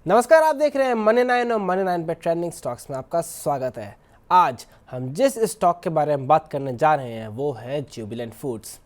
नमस्कार, आप देख रहे हैं मनी 9 और मनी 9 पे ट्रेंडिंग स्टॉक्स में आपका स्वागत है। आज हम जिस स्टॉक के बारे में बात करने जा रहे हैं वो है जुबिलेंट फूड्स।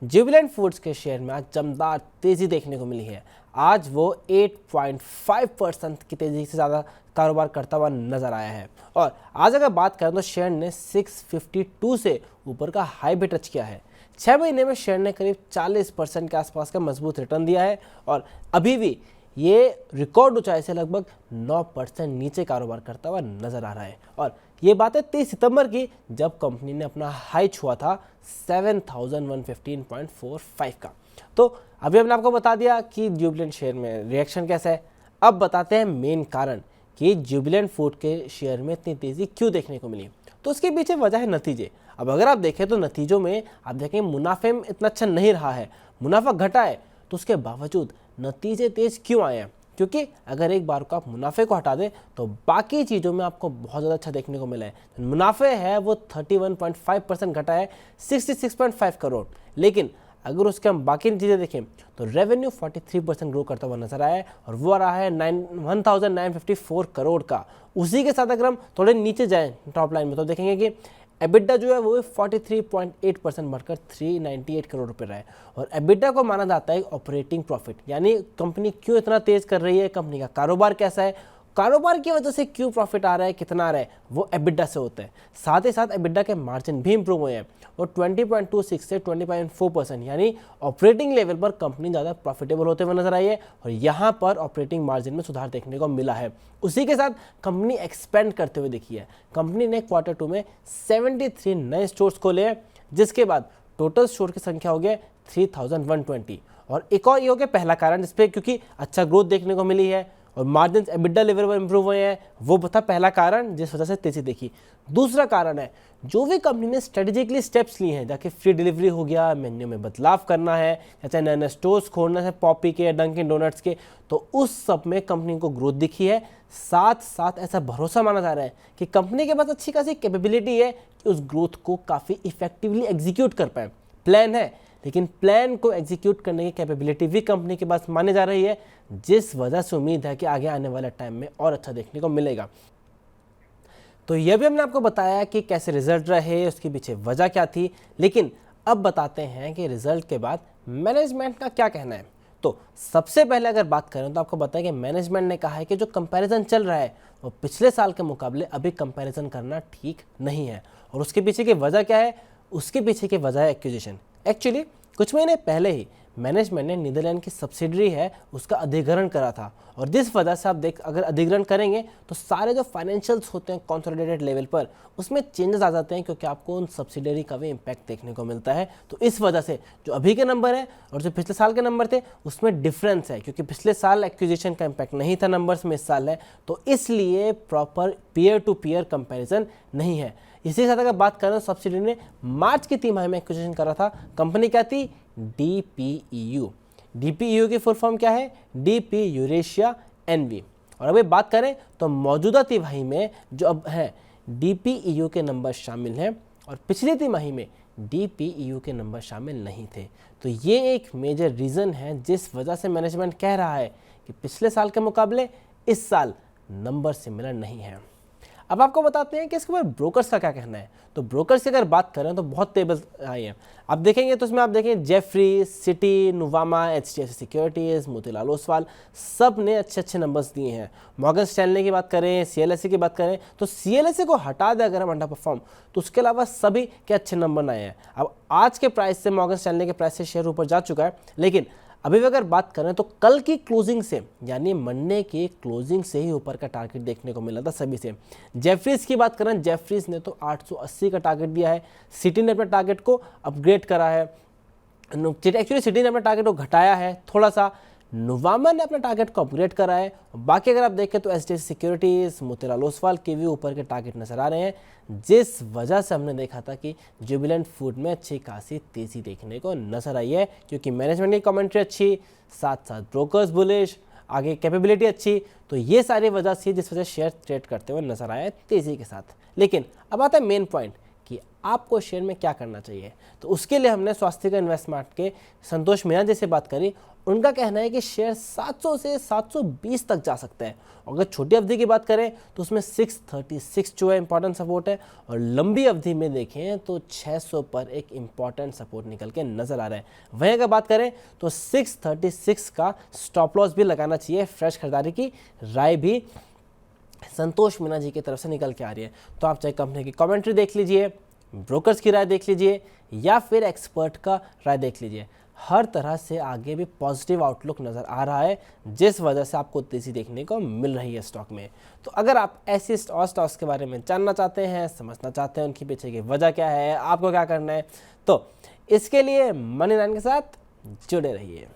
जुबिलेंट फूड्स के शेयर में आज दमदार तेज़ी देखने को मिली है। आज वो 8.5% की तेज़ी से ज़्यादा कारोबार करता हुआ नजर आया है और आज अगर बात करें तो शेयर ने 652 से ऊपर का हाई भी टच किया है। 6 महीने में शेयर ने करीब 40% के आसपास का मजबूत रिटर्न दिया है और अभी भी ये रिकॉर्ड ऊंचाई से लगभग 9% नीचे कारोबार करता हुआ नजर आ रहा है। और ये बात है 23 सितंबर की, जब कंपनी ने अपना हाई छुआ था 7115.45 का। तो अभी हमने आपको बता दिया कि जुबिलेंट शेयर में रिएक्शन कैसा है। अब बताते हैं मेन कारण कि जुबिलेंट फूड के शेयर में इतनी तेजी क्यों देखने को मिली। तो उसके पीछे वजह है नतीजे। अब अगर आप देखें तो नतीजों में आप देखें मुनाफे में इतना अच्छा नहीं रहा है, मुनाफा घटा है, तो उसके बावजूद नतीजे तेज क्यों आए हैं? क्योंकि अगर एक बार को आप मुनाफे को हटा दें तो बाकी चीज़ों में आपको बहुत ज़्यादा अच्छा देखने को मिला है। मुनाफे है वो 31.5% घटा है, 66.5 करोड़। लेकिन अगर उसके हम बाकी चीज़ें देखें तो रेवेन्यू 43% ग्रो करता हुआ नजर आया है और वो आ रहा है 1954 करोड़ का। उसी के साथ अगर हम थोड़े नीचे जाएं टॉप लाइन में तो देखेंगे कि एबिडा जो है वो 43.8% बढ़कर 398 करोड़ रुपए रहा है। और एबिडा को माना जाता है ऑपरेटिंग प्रॉफिट, यानी कंपनी क्यों इतना तेज कर रही है, कंपनी का कारोबार कैसा है, कारोबार की वजह से क्यों प्रॉफिट आ रहा है, कितना आ रहा है, वो एबिडा से होता है। साथ ही साथ एबिडा के मार्जिन भी इंप्रूव हुए हैं और 20.26 से 20.4%, यानी ऑपरेटिंग लेवल पर कंपनी ज़्यादा प्रॉफिटेबल होते हुए नजर आई है और यहाँ पर ऑपरेटिंग मार्जिन में सुधार देखने को मिला है। उसी के साथ कंपनी एक्सपेंड करते हुए दिखी है। कंपनी ने Q2 में 73 नए स्टोर्स खोले हैं, जिसके बाद टोटल स्टोर की संख्या हो गया 3120। और एक और ये हो गया पहला कारण जिसपे क्योंकि अच्छा ग्रोथ देखने को मिली है और मार्जिन एबिडा लेवल पर इंप्रूव हुए हैं, वो था पहला कारण जिस वजह से तेजी देखी। दूसरा कारण है जो भी कंपनी ने स्ट्रेटेजिकली स्टेप्स लिए हैं, जाके फ्री डिलीवरी हो गया, मेन्यू में बदलाव करना है, या चाहे नए नए स्टोर्स खोलना है पॉपी के, डंकिन डोनट्स के, तो उस सब में कंपनी को ग्रोथ दिखी है। साथ साथ ऐसा भरोसा माना जा रहा है कि कंपनी के पास अच्छी खासी कैपेबिलिटी है कि उस ग्रोथ को काफ़ी इफेक्टिवली एग्जीक्यूट कर पाए। प्लान है, लेकिन प्लान को एग्जीक्यूट करने की कैपेबिलिटी भी कंपनी के पास मानी जा रही है, जिस वजह से उम्मीद है कि आगे आने वाले टाइम में और अच्छा देखने को मिलेगा। तो यह भी हमने आपको बताया कि कैसे रिजल्ट रहे, उसके पीछे वजह क्या थी। लेकिन अब बताते हैं कि रिजल्ट के बाद मैनेजमेंट का क्या कहना है। तो सबसे पहले अगर बात करें तो आपको बताया कि मैनेजमेंट ने कहा है कि जो कंपैरिजन चल रहा है वो पिछले साल के मुकाबले अभी कंपैरिजन करना ठीक नहीं है। और उसके पीछे की वजह क्या है? उसके पीछे की वजह है एक्विजिशन। एक्चुअली कुछ महीने पहले ही मैनेजमेंट ने नीदरलैंड की सब्सिडरी है उसका अधिग्रहण करा था और जिस वजह से आप अगर अधिग्रहण करेंगे तो सारे जो फाइनेंशियल्स होते हैं कंसोलिडेटेड लेवल पर उसमें चेंजेस आ जाते हैं, क्योंकि आपको उन सब्सिडरी का भी इम्पैक्ट देखने को मिलता है। तो इस वजह से जो अभी के नंबर है और जो पिछले साल के नंबर थे उसमें डिफरेंस है, क्योंकि पिछले साल एक्विजिशन का इम्पैक्ट नहीं था नंबर्स में, इस साल है, तो इसलिए proper peer to peer comparison नहीं है। इसी के साथ अगर बात करें तो सब्सिडी ने मार्च की तिमाही में एक्विजिशन करा था। कंपनी क्या थी? DPEU। DPEU की फुल फॉर्म क्या है? DP Eurasia NV। और अभी बात करें तो मौजूदा तिमाही में जो अब है DPEU के नंबर शामिल हैं और पिछली तिमाही में DPEU के नंबर शामिल नहीं थे। तो ये एक मेजर रीज़न है जिस वजह से मैनेजमेंट कह रहा है कि पिछले साल के मुकाबले इस साल नंबर सिमिलर नहीं है। अब आपको बताते हैं कि इसके ऊपर ब्रोकर्स का क्या कहना है। तो ब्रोकर्स की अगर बात करें तो बहुत टेबल्स आई हैं, आप देखेंगे तो उसमें आप देखें Jefferies, Citi, Nuvama, HDFC securities, Motilal Oswal, सब ने अच्छे अच्छे नंबर्स दिए हैं। मॉर्गन स्टैनले की बात करें, CLSA की बात करें तो CLSA को हटा दें अगर हम अंडर परफॉर्म तो उसके अलावा सभी के अच्छे नंबर आए हैं। अब आज के प्राइस से मॉर्गन स्टैनले के प्राइस से शेयर ऊपर जा चुका है, लेकिन अभी भी अगर बात करें तो कल की क्लोजिंग से, यानी मंडे की क्लोजिंग से ही ऊपर का टारगेट देखने को मिला था सभी से। जेफरीज की बात करें, जेफरीज ने तो 880 का टारगेट दिया है। सिटी ने अपने टारगेट को अपग्रेड करा है, एक्चुअली सिटी ने अपना टारगेट को घटाया है थोड़ा सा, नुवामा ने अपने टारगेट को अपग्रेड करा है। बाकी अगर आप देखें तो HDFC सिक्योरिटीज़, मोतीलाल ओसवाल के भी ऊपर के टारगेट नजर आ रहे हैं, जिस वजह से हमने देखा था कि जुबिलेंट फूड में अच्छी खासी तेज़ी देखने को नजर आई है, क्योंकि मैनेजमेंट की कमेंट्री अच्छी, साथ साथ ब्रोकर्स बुलिश, आगे कैपेबिलिटी अच्छी, तो ये सारी वजह से जिस वजह से शेयर ट्रेड करते हुए नजर आए तेज़ी के साथ। लेकिन अब आता है मेन पॉइंट कि आपको शेयर में क्या करना चाहिए। तो उसके लिए हमने स्वास्थ्य इन्वेस्टमेंट के संतोष मीना जी से बात करी। उनका कहना है कि शेयर 700 से 720 तक जा सकते हैं। अगर छोटी अवधि की बात करें तो उसमें 636 जो है इंपॉर्टेंट सपोर्ट है, और लंबी अवधि में देखें तो 600 पर एक इंपॉर्टेंट सपोर्ट निकल के नजर आ रहा है। वहीं अगर बात करें तो 636 का स्टॉप लॉस भी लगाना चाहिए। फ्रेश खरीदारी की राय भी संतोष मीना जी की तरफ से निकल के आ रही है। तो आप चाहे कंपनी की कमेंट्री देख लीजिए, ब्रोकर्स की राय देख लीजिए, या फिर एक्सपर्ट का राय देख लीजिए, हर तरह से आगे भी पॉजिटिव आउटलुक नज़र आ रहा है, जिस वजह से आपको तेज़ी देखने को मिल रही है स्टॉक में। तो अगर आप ऐसी और स्टॉक्स के बारे में जानना चाहते हैं, समझना चाहते हैं उनकी पीछे की वजह क्या है, आपको क्या करना है, तो इसके लिए मनी9 के साथ जुड़े रहिए।